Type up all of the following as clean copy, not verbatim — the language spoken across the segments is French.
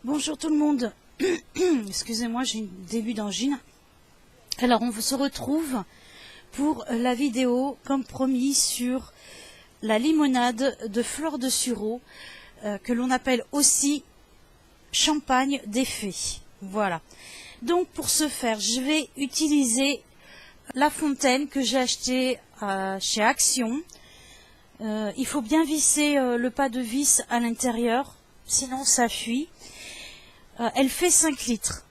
Bonjour tout le monde. Excusez-moi, j'ai un début d'angine. Alors, on se retrouve pour la vidéo, comme promis, sur la limonade de fleur de sureau, que l'on appelle aussi champagne des fées. Voilà. Donc, pour ce faire, je vais utiliser la fontaine que j'ai achetée chez Action. Il faut bien visser le pas de vis à l'intérieur, sinon ça fuit. Elle fait 5 litres.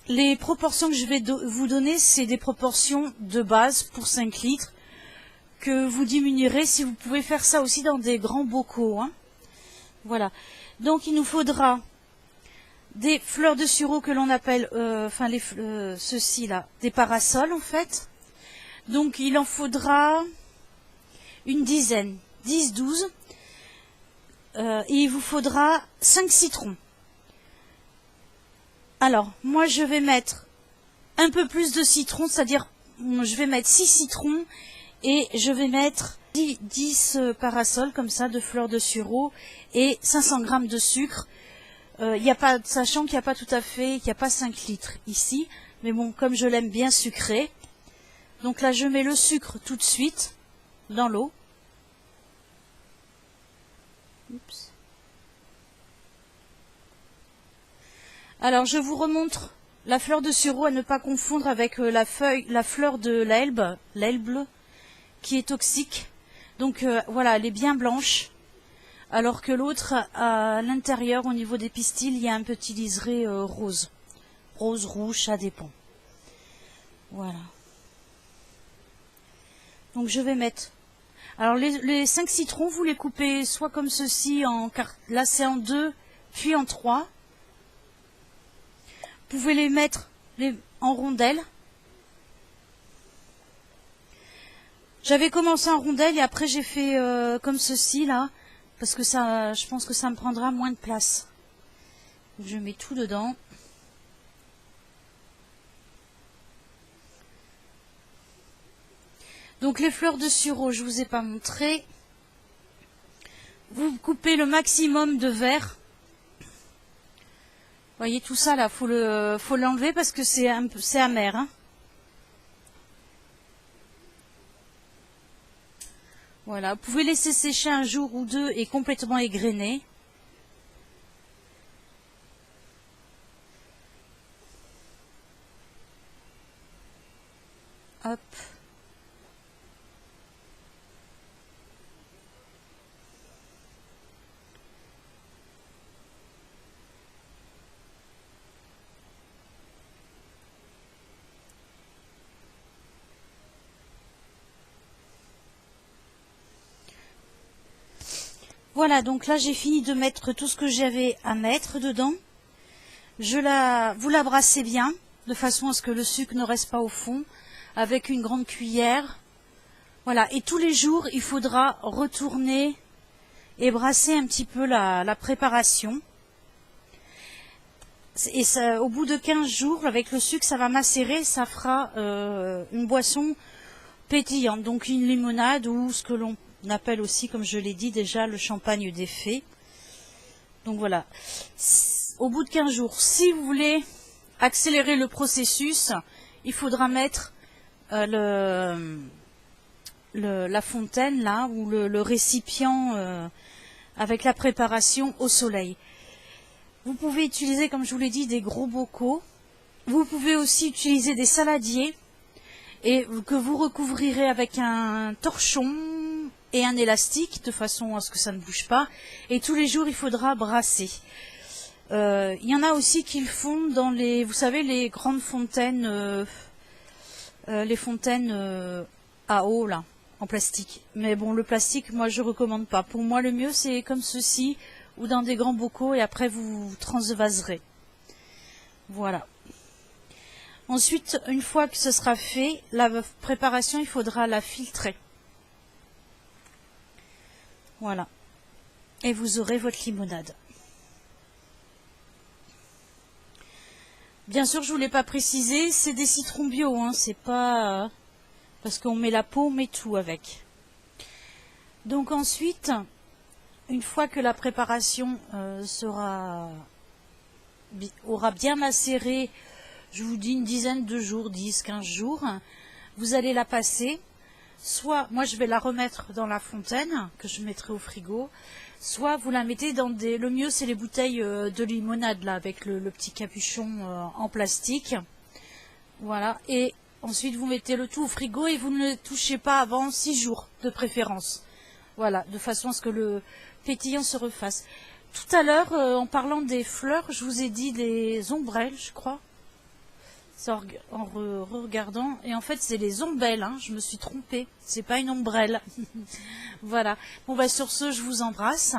Les proportions que je vais vous donner, c'est des proportions de base pour 5 litres que vous diminuerez si vous pouvez faire ça aussi dans des grands bocaux. Hein. Voilà. Donc il nous faudra des fleurs de sureau que l'on appelle, ceci là, des parasols en fait. Donc il en faudra une dizaine, 10-12. Et il vous faudra 5 citrons. Alors, moi je vais mettre un peu plus de citron, c'est-à-dire je vais mettre 6 citrons et je vais mettre 10 parasols comme ça de fleurs de sureau et 500 g de sucre. Sachant qu'il n'y a pas tout à fait, qu'il n'y a pas 5 litres ici, mais bon, comme je l'aime bien sucré. Donc là je mets le sucre tout de suite dans l'eau. Oups. Alors je vous remontre la fleur de sureau à ne pas confondre avec la fleur de l'elbe, qui est toxique. Donc voilà, elle est bien blanche, alors que l'autre, à l'intérieur, au niveau des pistils, il y a un petit liseré rose. Rose, rouge, ça dépend. Voilà. Donc je vais mettre... Alors les 5 citrons, vous les coupez soit comme ceci, là c'est en 2, puis en 3. Vous pouvez les mettre en rondelles. J'avais commencé en rondelles et après j'ai fait comme ceci là, parce que ça, je pense que ça me prendra moins de place. Donc je mets tout dedans. Donc les fleurs de sureau, je vous ai pas montré. Vous coupez le maximum de verre. Vous voyez tout ça là, faut l'enlever parce que c'est amer. Hein. Voilà, vous pouvez laisser sécher un jour ou deux et complètement égrener. Hop. Voilà, donc là j'ai fini de mettre tout ce que j'avais à mettre dedans. Vous la brassez bien, de façon à ce que le sucre ne reste pas au fond, avec une grande cuillère. Voilà, et tous les jours, il faudra retourner et brasser un petit peu la préparation. Et ça, au bout de 15 jours, avec le sucre, ça va macérer, ça fera une boisson pétillante, donc une limonade ou ce que l'on appelle aussi, comme je l'ai dit déjà, le champagne des fées. Donc voilà, au bout de 15 jours, si vous voulez accélérer le processus, il faudra mettre la fontaine là, ou le récipient avec la préparation au soleil. Vous pouvez utiliser, comme je vous l'ai dit, des gros bocaux. Vous pouvez aussi utiliser des saladiers et que vous recouvrirez avec un torchon et un élastique de façon à ce que ça ne bouge pas. Et tous les jours, il faudra brasser. Il y en a aussi qui le font dans vous savez, les grandes fontaines, les fontaines à eau là, en plastique. Mais bon, le plastique, moi, je recommande pas. Pour moi, le mieux, c'est comme ceci, ou dans des grands bocaux, et après, vous transvaserez. Voilà. Ensuite, une fois que ce sera fait, la préparation, il faudra la filtrer. Voilà. Et vous aurez votre limonade. Bien sûr, je ne vous l'ai pas précisé, c'est des citrons bio, hein, c'est pas... parce qu'on met la peau, on met tout avec. Donc ensuite, une fois que la préparation sera aura bien macéré, je vous dis une dizaine de jours, 10, 15 jours, vous allez la passer. Soit, moi je vais la remettre dans la fontaine, que je mettrai au frigo, soit vous la mettez dans des... Le mieux c'est les bouteilles de limonade, là, avec le petit capuchon en plastique. Voilà, et ensuite vous mettez le tout au frigo et vous ne le touchez pas avant 6 jours, de préférence. Voilà, de façon à ce que le pétillant se refasse. Tout à l'heure, en parlant des fleurs, je vous ai dit des ombrelles, je crois. C'est en regardant. Et en fait, c'est les ombelles, hein, je me suis trompée. C'est pas une ombrelle. Voilà. Bon, bah, sur ce, je vous embrasse.